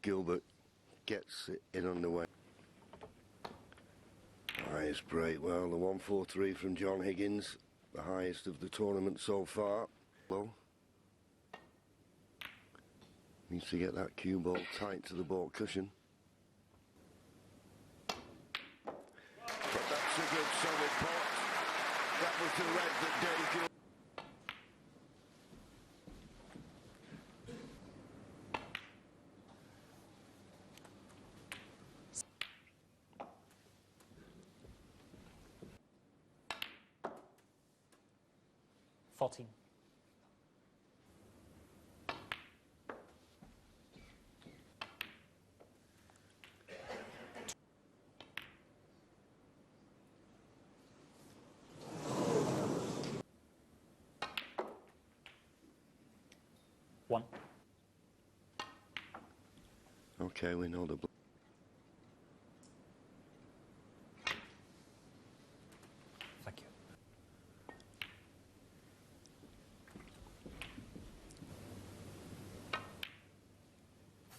Gilbert gets it in underway. Nice break. Well, the 1-4-3 from John Higgins, the highest of the tournament so far. Well, needs to get that cue ball tight to the ball cushion. But that's a good solid pot. That was the red that Dave Gilbert. 14. One. Okay, we know the. Thank you.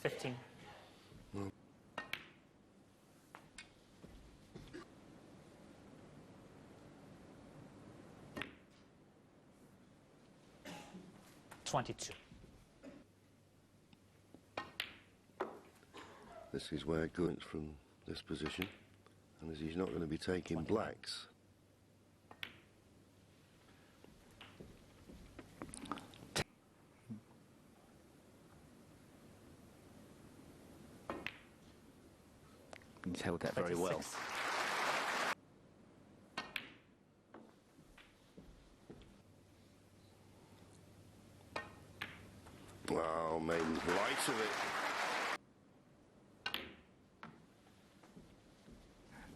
15. No. 22. This is where Gilbert's from this position, and as he's not going to be taking 29. blacks. He's held that very well. Wow, made light of it.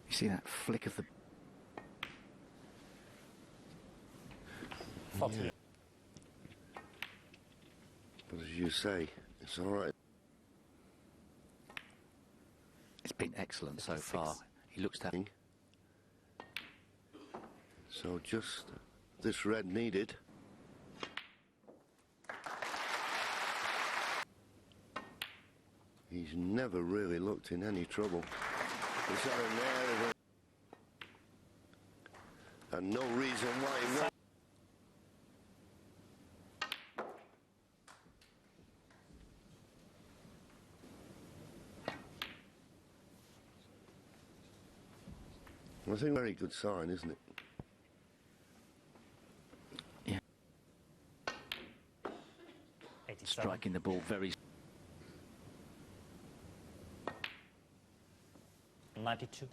You see that flick of the... 14. Yeah. But as you say, it's all right. It's been excellent so far. He looks to... So just this red needed. He's never really looked in any trouble. He's had an air of it. And no reason why he won't. I think very good sign, isn't it? Yeah. 87. Striking the ball very... 92.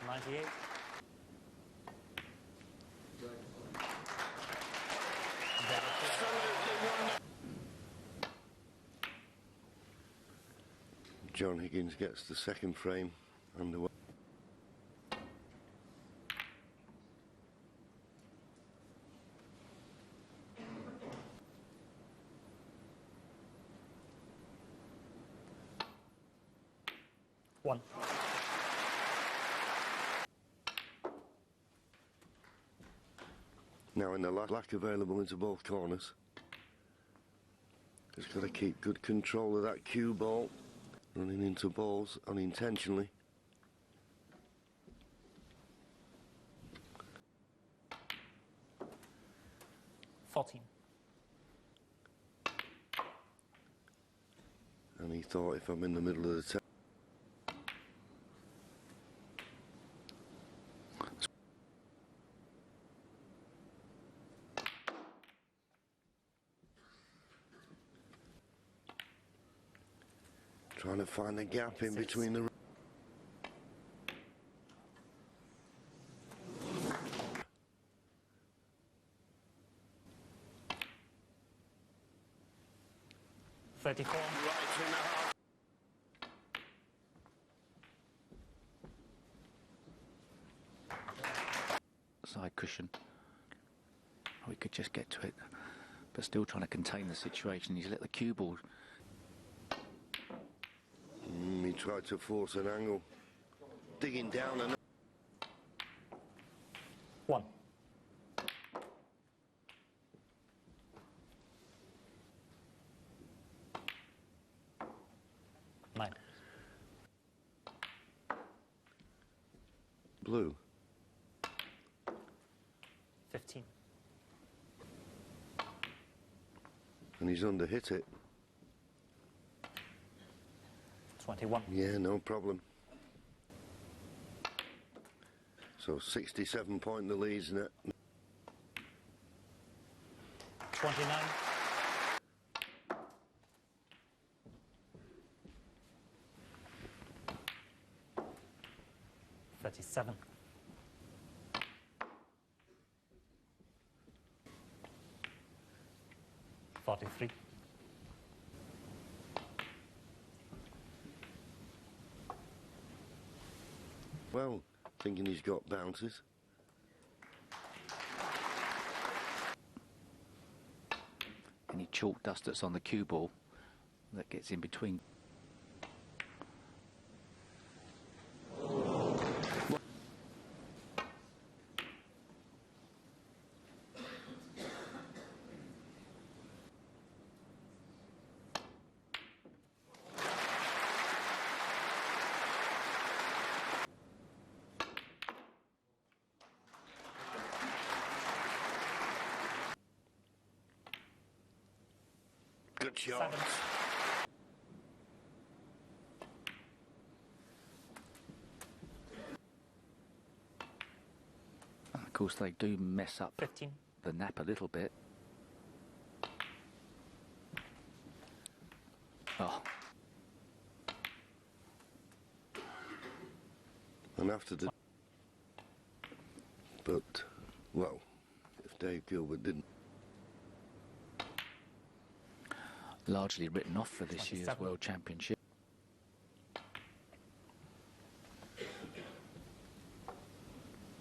98. John Higgins gets the second frame underway. One. Now in the lack available into both corners, he's got to keep good control of that cue ball, running into balls unintentionally. And he thought, if I'm in the middle of the table. Trying to find a gap in between the... Right in the half. Side cushion. We could just get to it, but still trying to contain the situation. He's let the cue ball... He tried to force an angle, digging down and... One. Blue. 15. And he's under hit it. 21. Yeah, no problem. So 67 point the lead's net. 29. 37. 43. 12, thinking he's got bounces. Any chalk dust that's on the cue ball that gets in between. Good shot. 7. And of course, they do mess up 15. the nap a little bit. Oh, And after the... But, well, if Dave Gilbert didn't... largely written off for this year's 27. World Championship.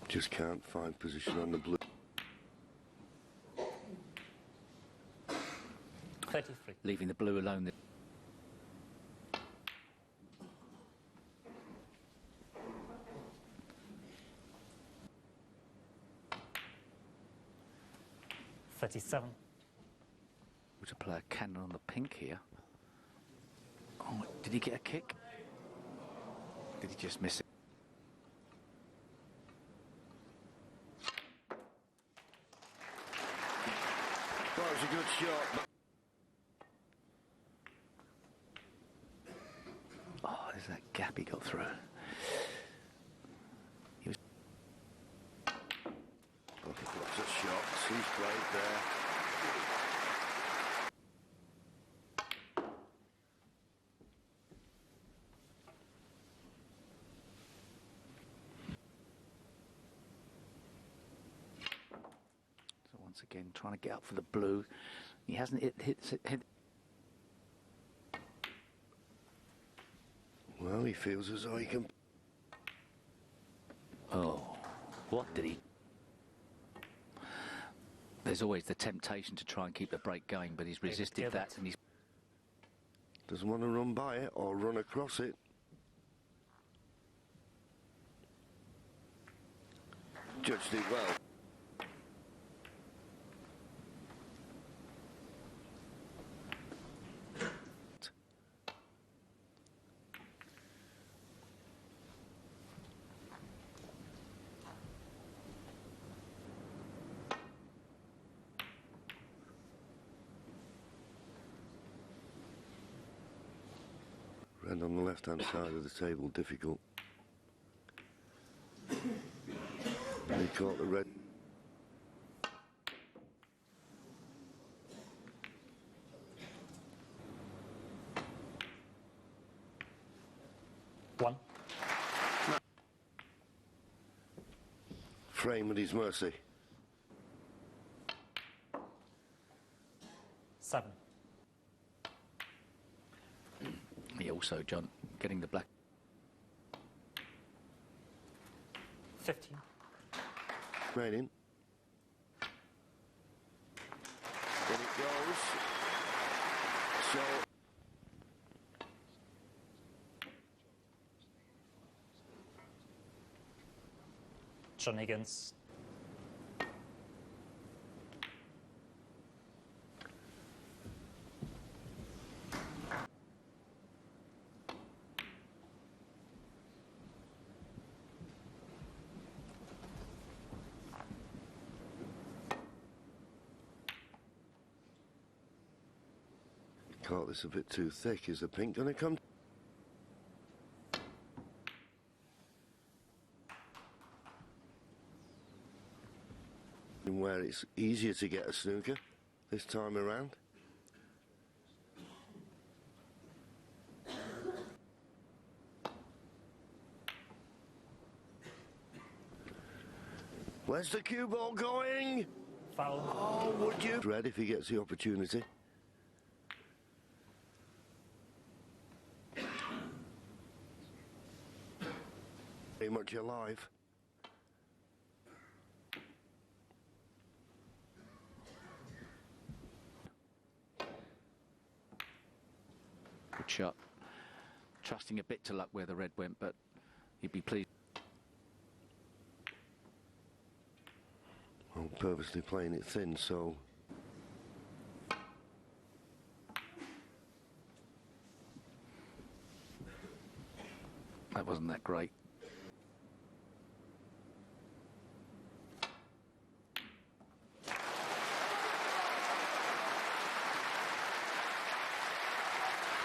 Just can't find position on the blue. 33. Leaving the blue alone. 37. To play a cannon on the pink here. Oh, did he get a kick? Did he just miss it? Well, it was a good shot, but... Oh, there's that gap he got through. He was... Lots of shots, he's played there. So once again, trying to get up for the blue. He hasn't hit. Well, he feels as though he can... Oh, what did he... There's always the temptation to try and keep the break going, but he's resisted that, and he's... Doesn't want to run by it or run across it. Judged it well. Red on the left-hand side of the table, difficult. And he caught the red. One. Frame at his mercy. 7. He also, John, getting the black... 15. Raining. In it goes. So... John Higgins. Caught this a bit too thick. Is the pink going to come? Where it's easier to get a snooker this time around. Where's the cue ball going? Foul. Oh, would you? Red if he gets the opportunity. Very much alive. Good shot. Trusting a bit to luck where the red went, but he'd be pleased. Well, purposely playing it thin, so... That wasn't that great.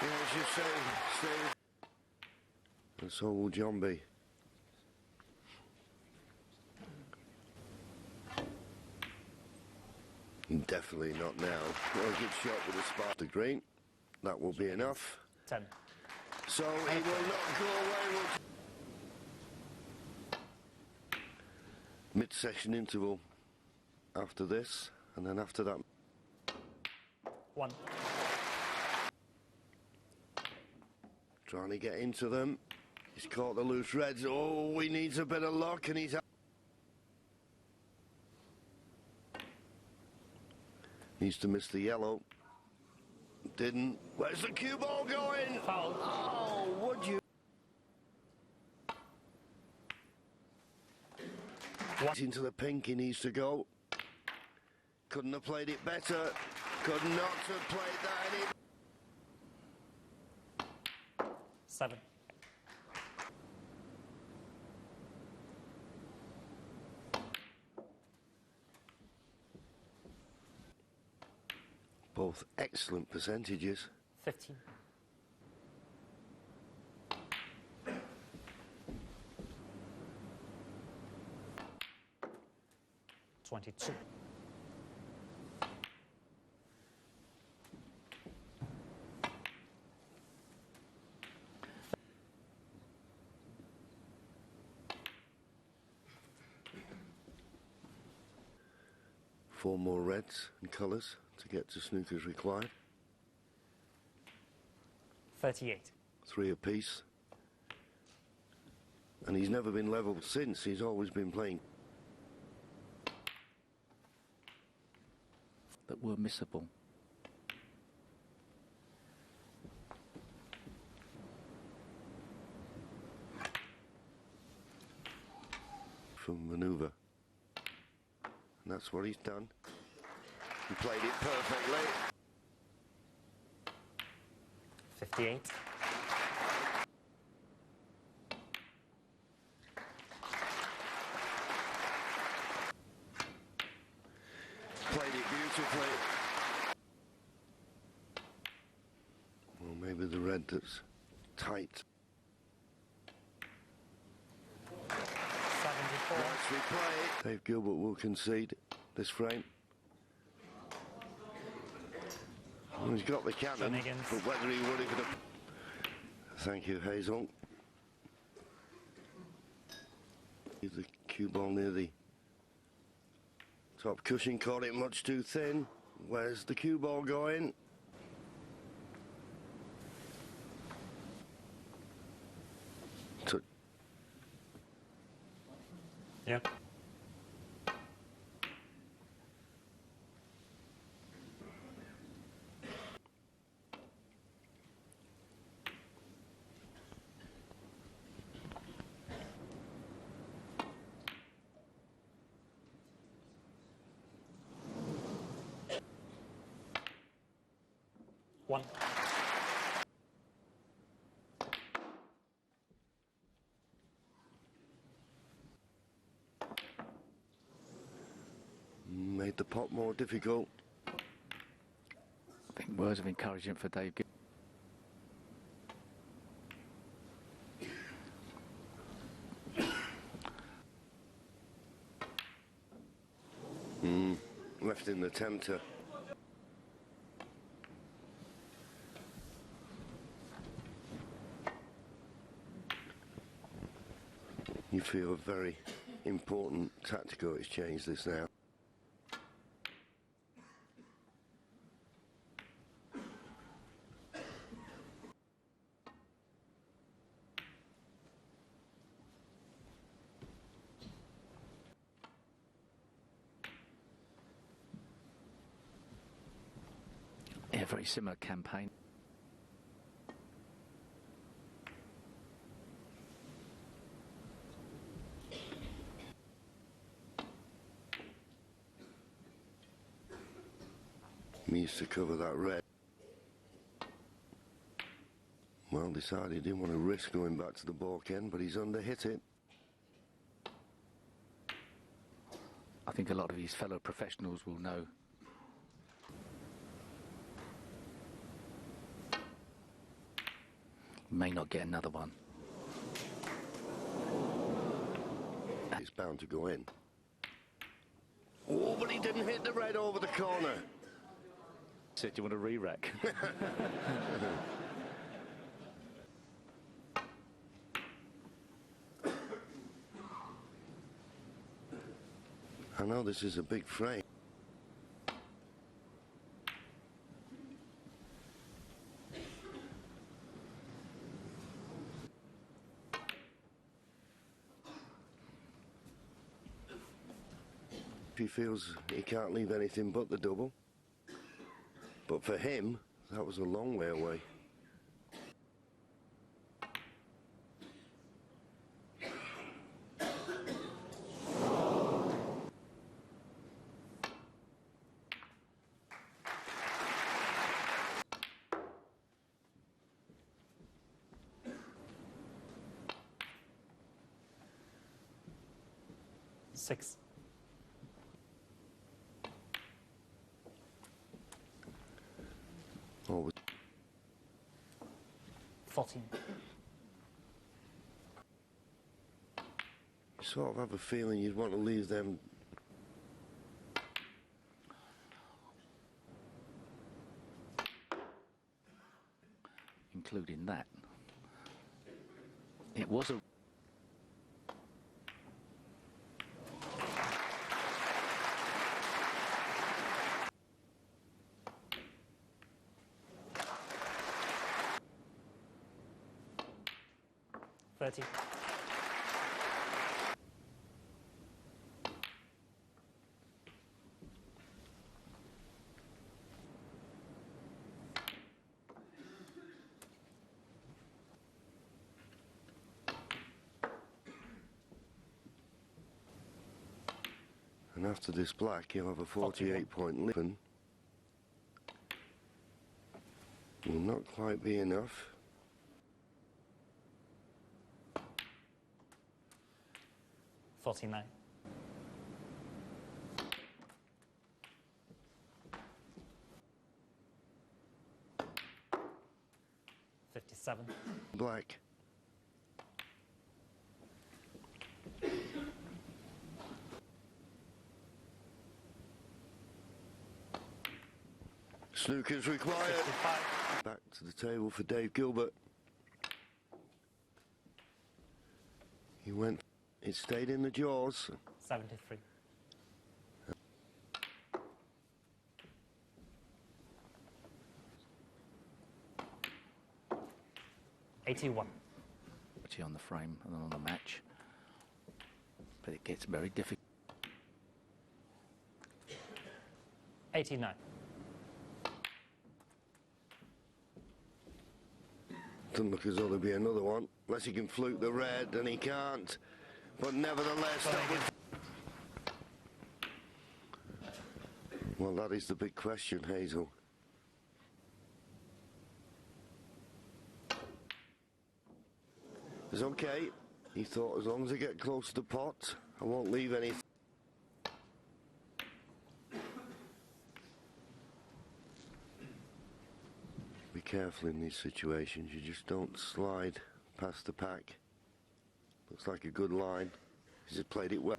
Yeah, as you say, and so will John be. Definitely not now. Well, a good shot with a spark to green. That will be enough. 10. So he will not go away. Mid-session interval after this, and then after that... 1. Trying to get into them. He's caught the loose reds. Oh, he needs a bit of luck, and he's... Needs to miss the yellow. Didn't. Where's the cue ball going? Foul. Oh, would you? What? Into the pink he needs to go. Couldn't have played it better. Could not have played that any... 7. Both excellent percentages. 15. 22. Four more reds and colours to get to snookers required. 38. 3 apiece. And he's never been levelled since. He's always been playing. That were missable. From manoeuvre. And that's what he's done. He played it perfectly. 58. Played it beautifully. Well, maybe the red that's tight. 74. Let's replay it. Dave Gilbert will concede this frame. Well, he's got the cannon, Higgins. but whether he would have... Thank you, Hazel. Leave the cue ball near the top cushion, caught it much too thin. Where's the cue ball going? Yeah. One. I Made the pot more difficult. think Words of encouragement for Dave Gilbert. Left in the tempter. You feel a very important tactical exchange this now. Yeah, very similar campaign. He needs to cover that red. Well, decided he didn't want to risk going back to the balk end, but he's under-hit it. I think a lot of his fellow professionals will know. May not get another one. It's bound to go in. Oh, but he didn't hit the red over the corner. Said, do you want a re-rack? I know this is a big frame. He feels he can't leave anything but the double. But for him, that was a long way away. Six. Oh, 14. you sort of have a feeling you'd want to leave them. Including that. It was a... Thirty. And after this black, he'll have a 48-point lead. Will not quite be enough. 49. $57. Black. Snooker's required. 55. Back to the table for Dave Gilbert. He went, it stayed in the jaws. 73. $81. Actually on the frame and then on the match. But it gets very difficult. 89. Doesn't look as though there'll be another one, unless he can fluke the red, and he can't. But nevertheless, that was... Well, that is the big question, Hazel. It's okay. He thought, as long as I get close to the pot, I won't leave any. careful in these situations. You just don't slide past the pack. Looks like a good line. He's just played it well.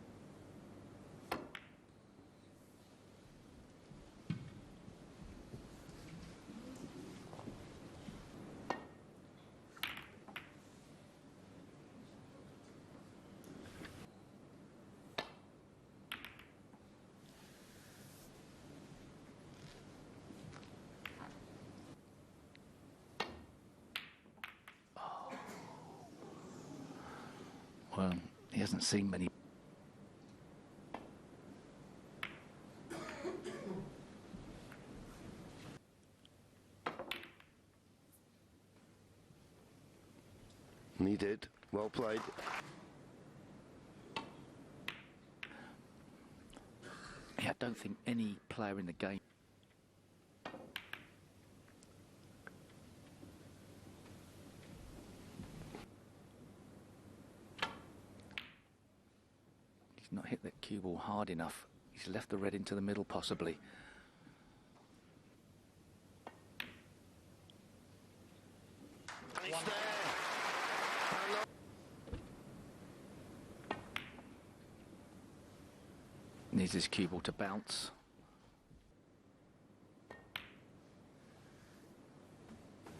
Well, he hasn't seen many. And he did. Well played. Yeah, I don't think any player in the game. He's not hit that cue ball hard enough. He's left the red into the middle, possibly. And it's there. Needs his cue ball to bounce.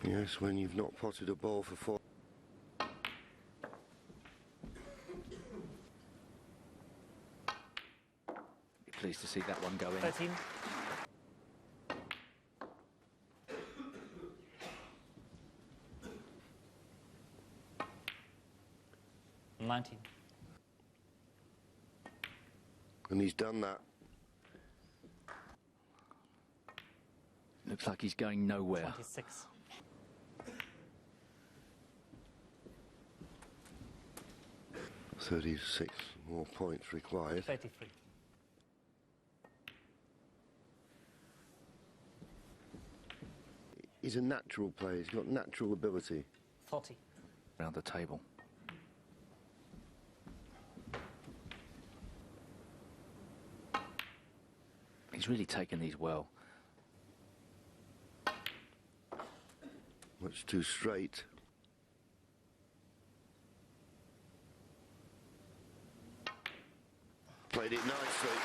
Yes, when you've not potted a ball for 4. Be pleased to see that one go in. 13. 19. And he's done that. Looks like he's going nowhere. 26. .36 more points required. 33. He's a natural player. He's got natural ability. 40. Around the table. He's really taken these well. Much too straight. Played it nicely.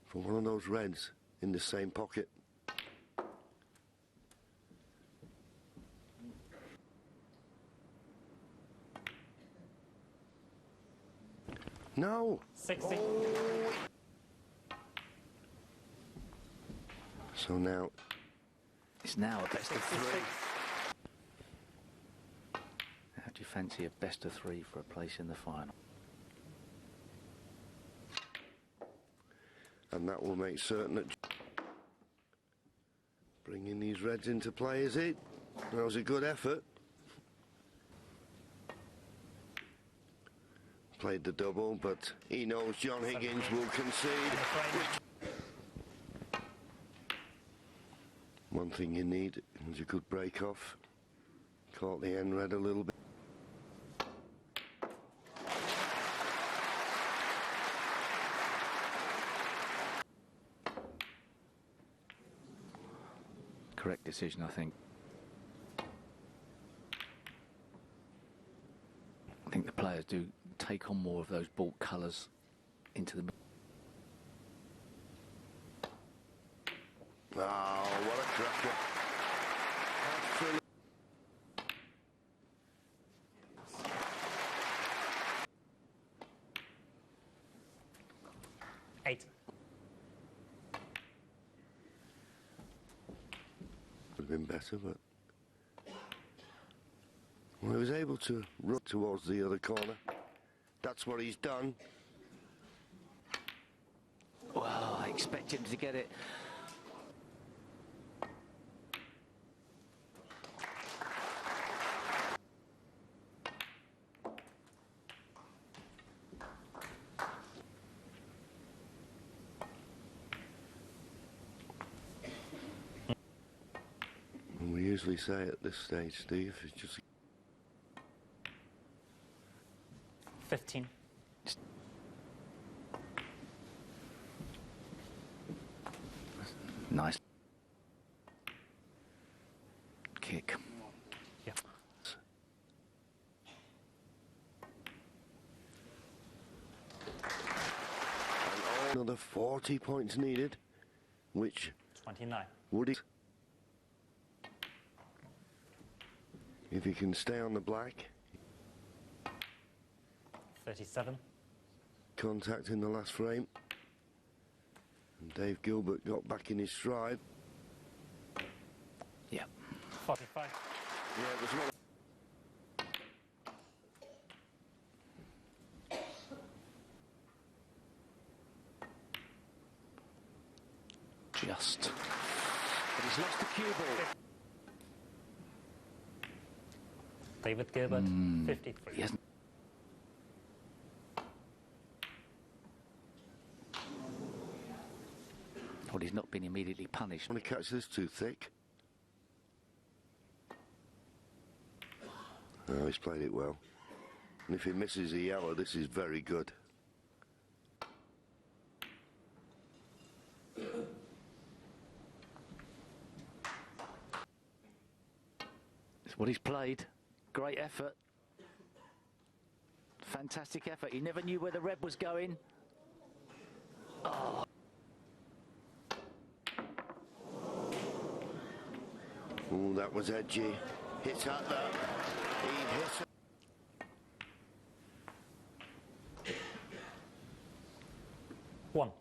For one of those reds in the same pocket. No! 60. Oh. So now It's now a best of 66. three. How do you fancy a best of three for a place in the final? and that will make certain that bringing these reds into play, is it? That was a good effort. Played the double, but he knows John Higgins will concede. One thing you need is a good break off. Caught the end red a little bit. Correct decision, I think. I think the players do take on more of those ball colours into the... Oh, what a cracker. Absolutely. Eight. Would have been better, but well, he was able to run towards the other corner. That's what he's done. Well, I expect him to get it. And we usually say at this stage, Steve, it's just 15. Nice. 40 points needed, which 29. would he, if he can stay on the black. 37. Contact in the last frame. And Dave Gilbert got back in his stride. Yeah. 45. Yeah, it was one. Just. But he's lost the cue ball. David Gilbert, 53. He hasn't. Well, he's not been immediately punished. Want to catch this too thick? No, he's played it well. And if he misses a yellow, this is very good. It's what he's played. Great effort. Fantastic effort. He never knew where the red was going. Oh. Oh, that was edgy. Hits at that. He hits. One.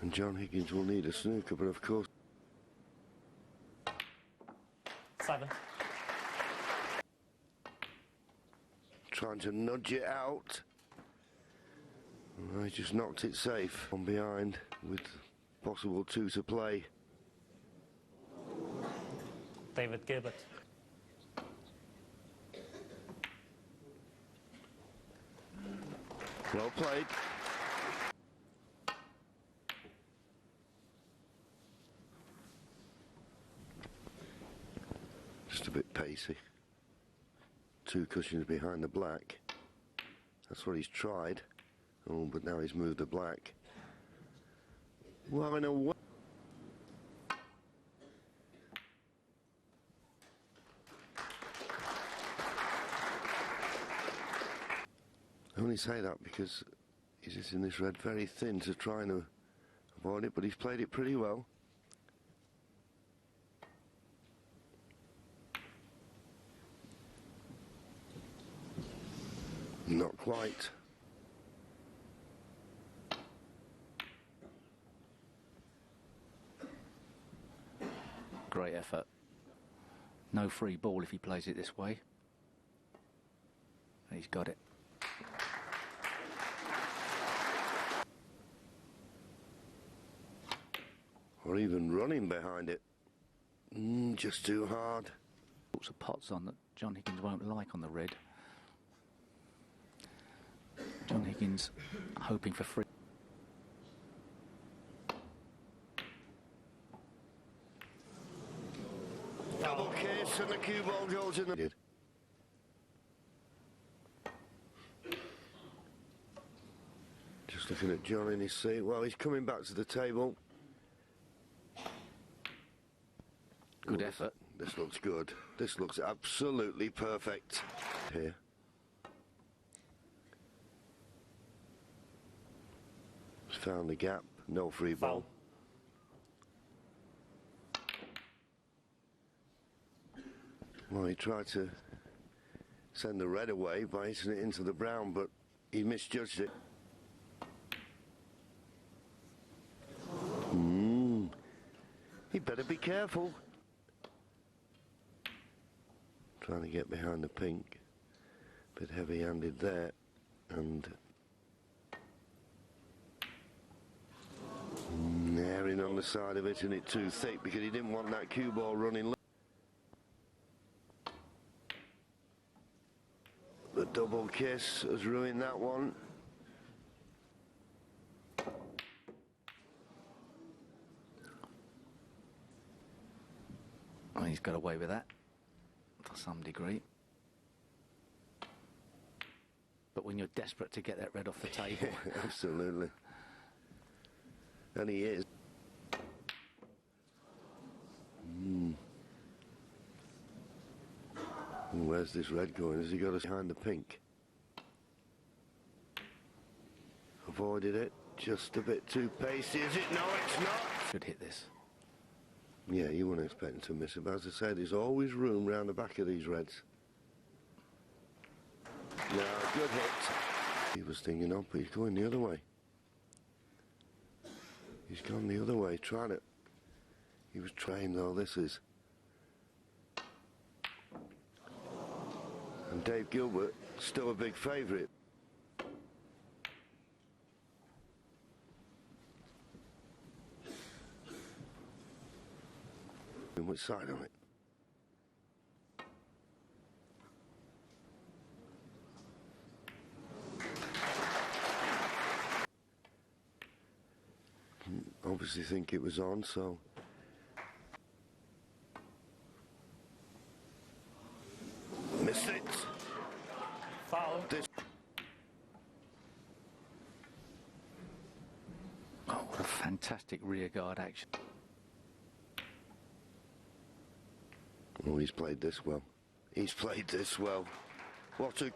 And John Higgins will need a snooker, but of course. 7. Trying to nudge it out. And I just knocked it safe on behind with possible 2 to play. David Gilbert. Well played. Just a bit pacey. 2 cushions behind the black. That's what he's tried. Oh, but now he's moved the black. Well, in a way. I only say that because he's just in this red very thin to try and avoid it, but he's played it pretty well. Not quite. Great effort. No free ball if he plays it this way. He's got it. Or even running behind it. Just too hard. Lots of pots on that John Higgins won't like on the red. John Higgins hoping for free. Double kiss and the cue ball goes in the... Just looking at John in his seat. Well, he's coming back to the table. Good effort. This looks good. This looks absolutely perfect. Here. He's found the gap. No free ball. Well, he tried to send the red away by hitting it into the brown, but he misjudged it. He better be careful. Trying to get behind the pink. Bit heavy-handed there. And airing on the side of it, and it too thick because he didn't want that cue ball running. The double kiss has ruined that one. Well, he's got away with that to some degree. But when you're desperate to get that red off the table. Absolutely. And he is. Where's this red going? Has he got us behind the pink? avoided it. Just a bit too pacey, is it? No, it's not. Should hit this. Yeah, you wouldn't expect him to miss it, but as I said, there's always room round the back of these reds. No, good hit. He was thinking up, but he's going the other way. He's gone the other way, trying it. He was trying, though, this is. And Dave Gilbert, still a big favourite. Which side on it? Obviously think it was on, so missed it. Foul. Oh, what a fantastic rear guard action. Oh, he's played this well. He's played this well. What a...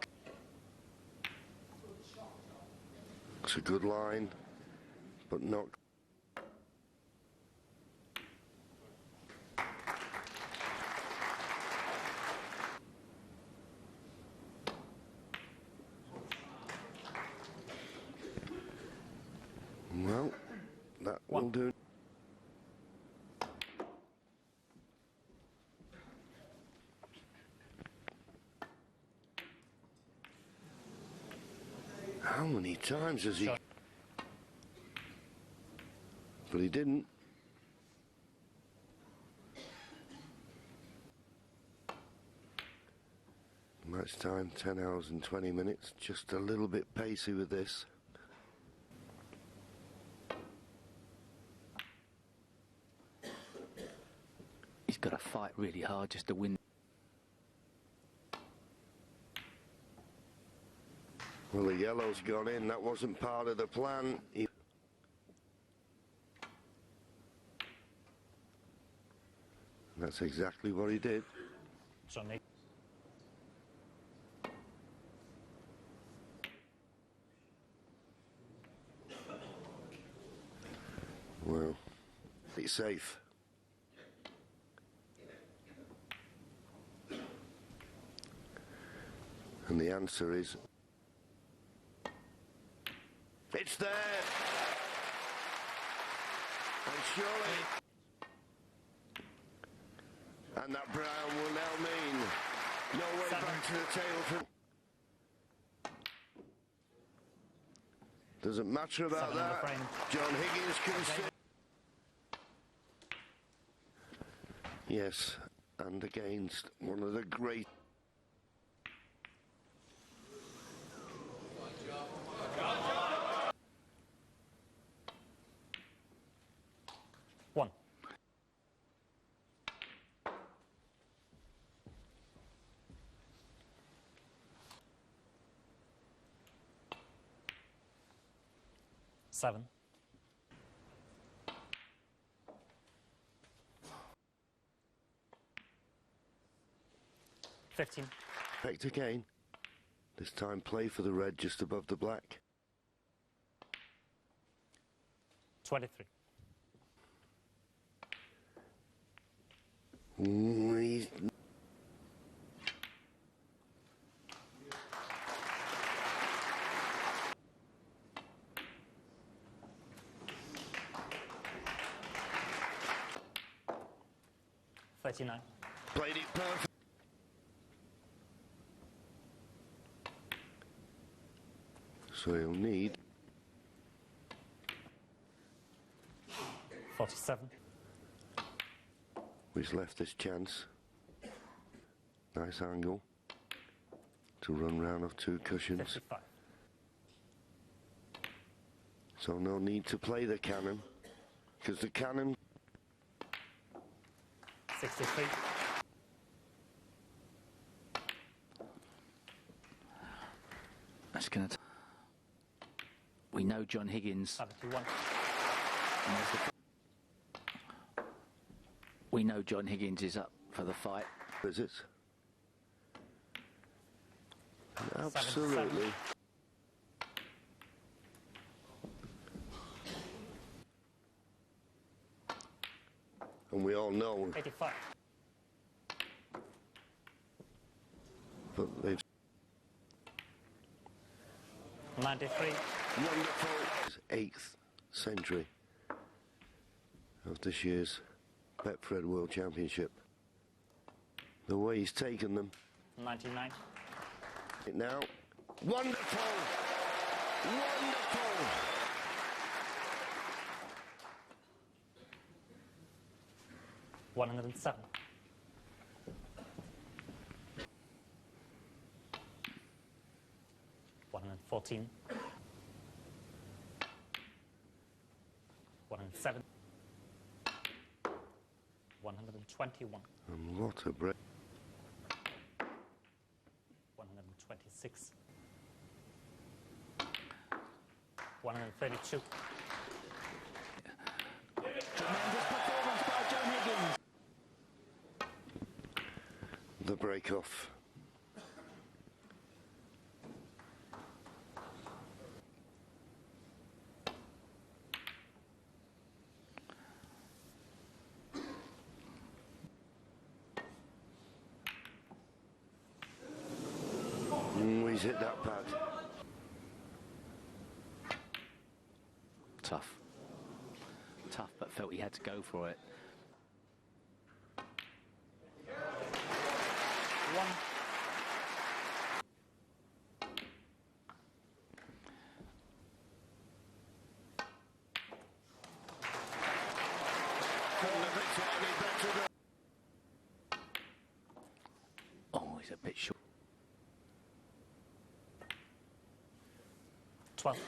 It's a good line, but not... Well, that will do. How many times has he... But he didn't. Match time, 10 hours and 20 minutes. Just a little bit pacey with this. He's got to fight really hard just to win. Well, the yellow's gone in. That wasn't part of the plan. That's exactly what he did. Johnny. Well, be safe. And the answer is... It's there! And surely... And that brown will now mean no way back to the table for... Doesn't matter about that. John Higgins can still... Yes, and against one of the great... One. Seven. 15. Effect again. This time play for the red just above the black. 23. Ooh, he's... $39. Played it perfect. So he'll need 47. He's left this chance. Nice angle to run round off two cushions. 55. So no need to play the cannon, because the cannon... 63. That's going to... We know John Higgins... 71. We know John Higgins is up for the fight. Is it? Absolutely. And we all know 85. that they've 93. wonderful 8th century of this year's Betfred World Championship. The way he's taken them 99. now. Wonderful! Wonderful! 107. 114. 107. 121. And what a break. 126. 132. Tremendous performance by John Higgins. The break off. He's hit that pad. Tough. Tough, but felt he had to go for it. 1. Oh, he's a bit short. 12.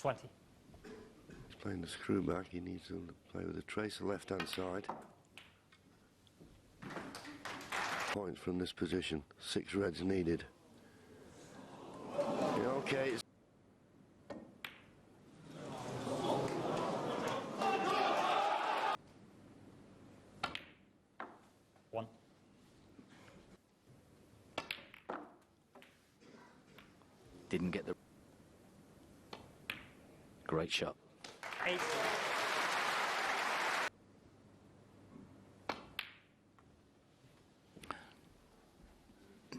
20. He's playing the screw back. He needs to play with the tracer left-hand side. Points from this position. 6 reds needed. Yeah, okay. It's 1. Didn't get the... Great shot. 8.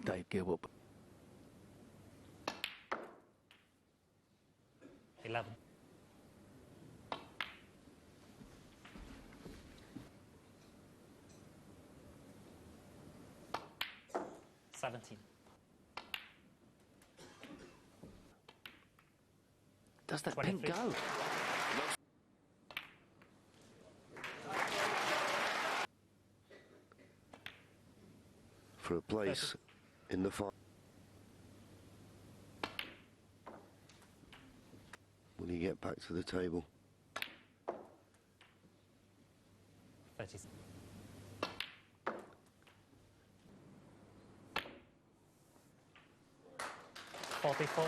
Dave Gilbert. 11. 17. Does that 23. pink go? for a place in the final. Will he get back to the table? 30. 44.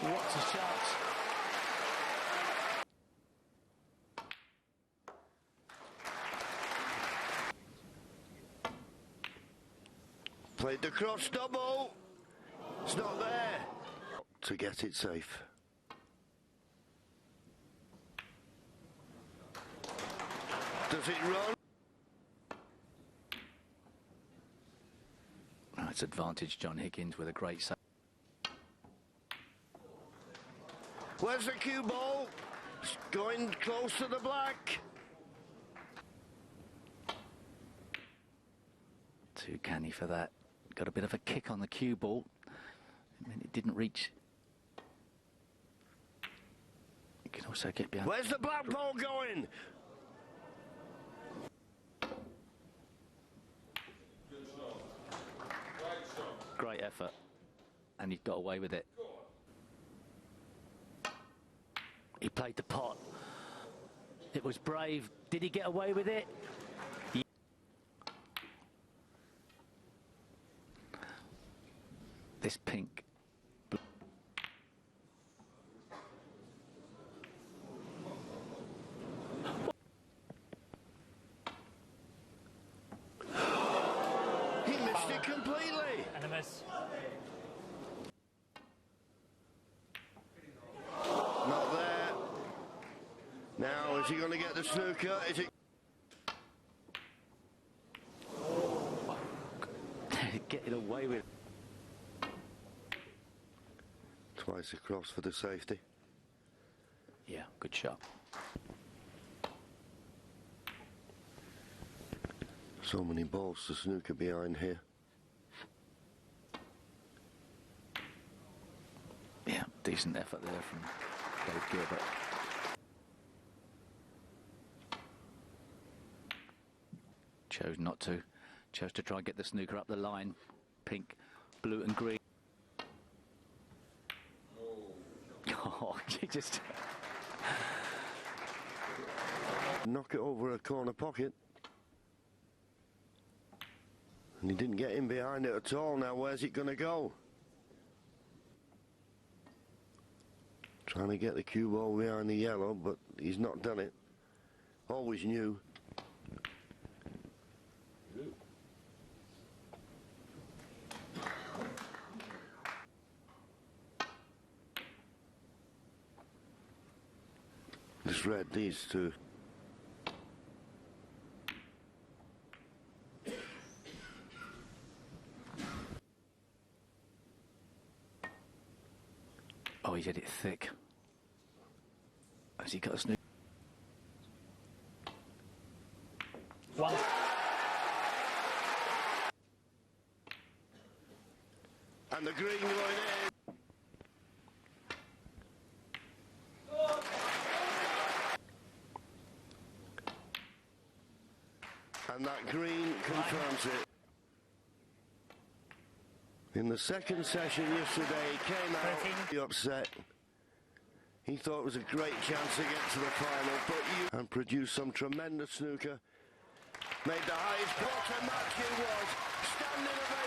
What a shot. Played the cross double. It's not there. To get it safe. Does it run? Oh, it's advantage John Higgins with a great save. Where's the cue ball? It's going close to the black. Too canny for that. Got a bit of a kick on the cue ball. I mean, it didn't reach. You can also get behind. Where's the black ball going? Great effort. And he got away with it. He played the pot. It was brave. Did he get away with it? This pink. completely. And a miss. Not there. Now, is he going to get the snooker? Is it? Getting away with. Twice across for the safety. Yeah, good shot. So many balls to snooker behind here. Yeah, decent effort there from Dave Gilbert. Chose not to. Chose to try and get the snooker up the line. Pink, blue and green. Oh, you just... Knock it over a corner pocket. And he didn't get in behind it at all. Now, where's it going to go? Trying to get the cue ball behind the yellow, but he's not done it. Always knew. Just read these two. Oh, he's had it thick. Has he got a snooker? One. And the green going in. And that green confirms it. In the second session yesterday, he came out upset. He thought it was a great chance to get to the final, but and produced some tremendous snooker. Made the highest quarter match it was. Standing ovation.